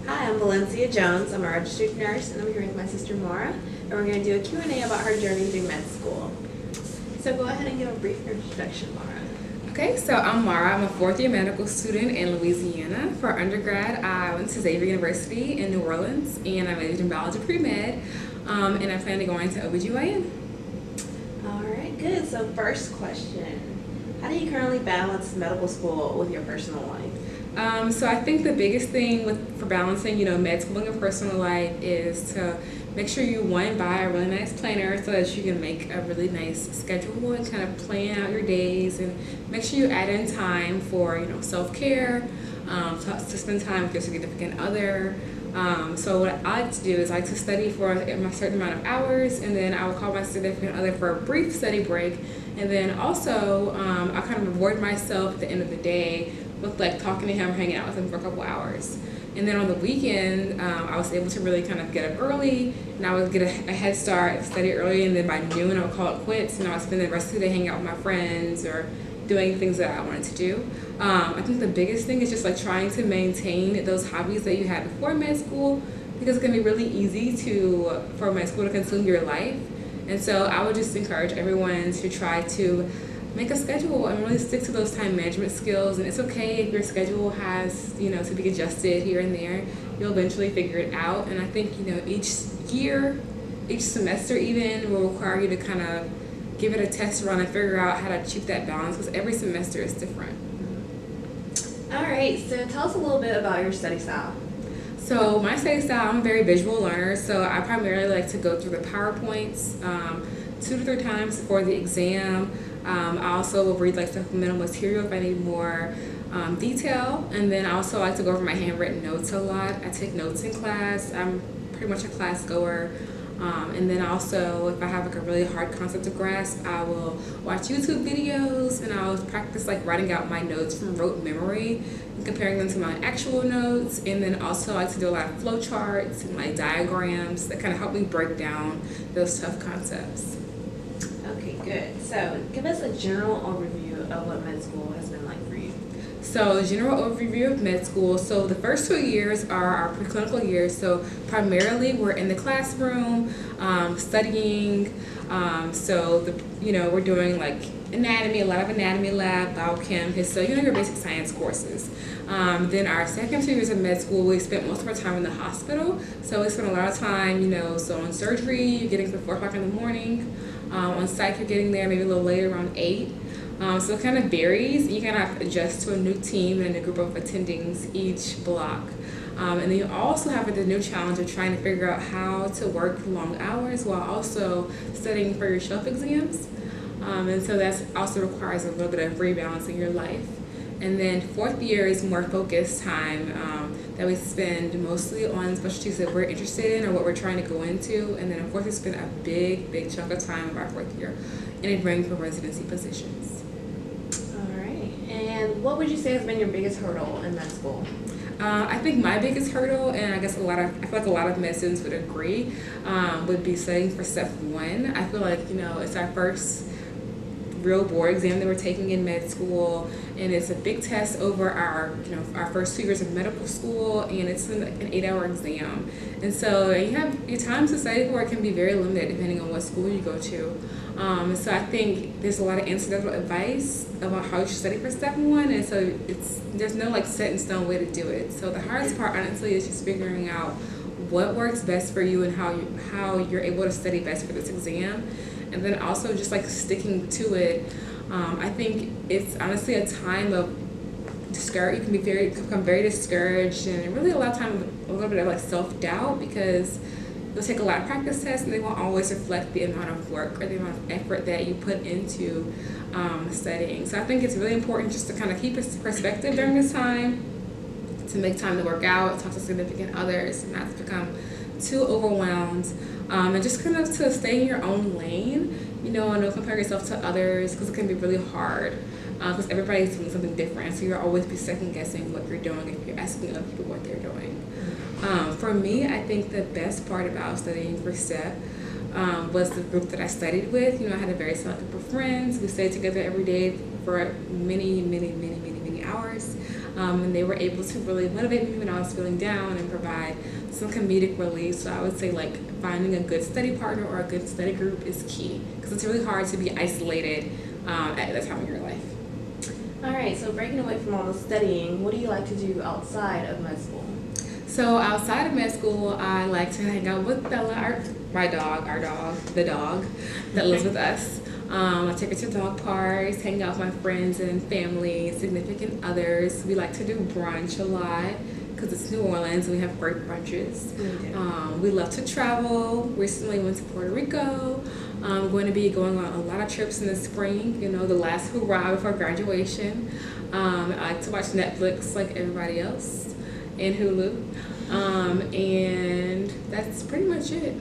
Hi, I'm Valencia Jones. I'm a registered nurse, and I'm here with my sister Mara, and we're going to do a Q&A about her journey through med school. So go ahead and give a brief introduction, Mara. Okay, so I'm Mara. I'm a fourth-year medical student in Louisiana. For undergrad, I went to Xavier University in New Orleans, and I majored in biology pre-med, and I plan to go into OBGYN. All right, good. So first question, how do you currently balance medical school with your personal life? So I think the biggest thing for balancing, med school and your personal life is to make sure you, one, buy a really nice planner so that you can make a really nice schedule and kind of plan out your days, and make sure you add in time for, self-care, to spend time with your significant other. So what I like to do is I like to study for a certain amount of hours, and then I will call my significant other for a brief study break, and then also I kind of reward myself at the end of the day with like talking to him, hanging out with him for a couple hours. And then on the weekend, I was able to really kind of get up early, and I would get a head start, study early, and then by noon I would call it quits, and I would spend the rest of the day hanging out with my friends or doing things that I wanted to do. I think the biggest thing is just like trying to maintain those hobbies that you had before med school, because it can be really easy for med school to consume your life. And so I would just encourage everyone to try to make a schedule and really stick to those time management skills. And it's okay if your schedule has, to be adjusted here and there. You'll eventually figure it out. And I think, each year, each semester even, will require you to kind of give it a test run and figure out how to achieve that balance, because every semester is different. All right, so tell us a little bit about your study style. So my study style, I'm a very visual learner, so I primarily like to go through the PowerPoints 2 to 3 times before the exam. I also will read like supplemental material if I need more detail, and then I also like to go over my handwritten notes a lot. I take notes in class. I'm pretty much a class goer. And then also, if I have like a really hard concept to grasp, I will watch YouTube videos, and I'll practice like writing out my notes from rote memory and comparing them to my actual notes. And then also I like to do a lot of flow charts and like diagrams that kind of help me break down those tough concepts. Okay, good. So give us a general overview of what med school has been like for you. So, general overview of med school. So, the first 2 years are our preclinical years. So, primarily we're in the classroom studying. We're doing like anatomy, a lot of anatomy lab, biochem, so your basic science courses. Then our second 2 years of med school, we spent most of our time in the hospital. So, we spent a lot of time, so on surgery, you're getting to 4 o'clock in the morning. On psych, you're getting there maybe a little later, around 8. So it kind of varies. You kind of adjust to a new team and a group of attendings each block. And then you also have the new challenge of trying to figure out how to work long hours while also studying for your shelf exams. And so that also requires a little bit of rebalancing your life. And then 4th year is more focused time that we spend mostly on specialties that we're interested in or what we're trying to go into. And then of course we spend a big chunk of time of our 4th year interviewing for residency positions. And what would you say has been your biggest hurdle in med school? I think my biggest hurdle, and I feel like a lot of med students would agree, would be studying for Step 1. I feel like, it's our first real board exam that we're taking in med school, and it's a big test over our first 2 years of medical school, and it's an 8-hour exam. And so your time to study for it can be very limited depending on what school you go to. So I think there's a lot of incidental advice about how you should study for Step 1, and so there's no like set in stone way to do it. So the hardest part, honestly, is just figuring out what works best for you and how you're able to study best for this exam, and then also just like sticking to it. I think it's honestly a time of discouraged. You can become very discouraged, and really a lot of time a little bit of like self-doubt, because you'll take a lot of practice tests and they won't always reflect the amount of work or the amount of effort that you put into studying. So I think it's really important just to kind of keep a perspective during this time, to make time to work out, talk to significant others, and not to become too overwhelmed, and just kind of to stay in your own lane, and don't compare yourself to others, because it can be really hard, because everybody's doing something different, so you'll always be second guessing what you're doing if you're asking other people what they're doing. For me, I think the best part about studying for STEP was the group that I studied with. I had a very select group of friends. We stayed together every day for many hours. And they were able to really motivate me when I was feeling down and provide some comedic relief. So I would say like finding a good study partner or a good study group is key, because it's really hard to be isolated at that time of your life. All right, so breaking away from all the studying, what do you like to do outside of med school? So outside of med school, I like to hang out with Bella, the dog that lives with us. I take her to dog parks, hang out with my friends and family, significant others. We like to do brunch a lot because it's New Orleans and we have great brunches. We love to travel. Recently went to Puerto Rico. I'm going to be going on a lot of trips in the spring, you know, the last hurrah before graduation. I like to watch Netflix like everybody else, and Hulu. And that's pretty much it.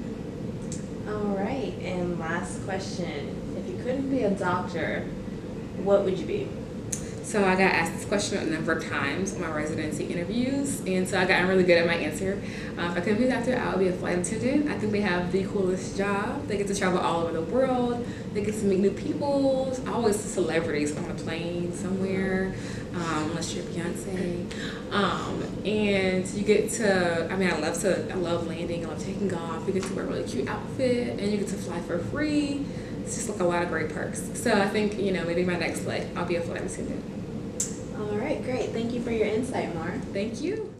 All right, and last question. If you couldn't be a doctor, what would you be? So I got asked this question a number of times on my residency interviews, and so I got really good at my answer. If I couldn't be a doctor, I would be a flight attendant. I think they have the coolest job. They get to travel all over the world. They get to meet new people. Always celebrities on a plane somewhere, unless you're Beyonce. And you get to, I love landing. I love taking off. You get to wear a really cute outfit, and you get to fly for free. It's just like a lot of great perks. So I think, you know, maybe my next flight, I'll be a flight attendant. All right, great. Thank you for your insight, Maura. Thank you.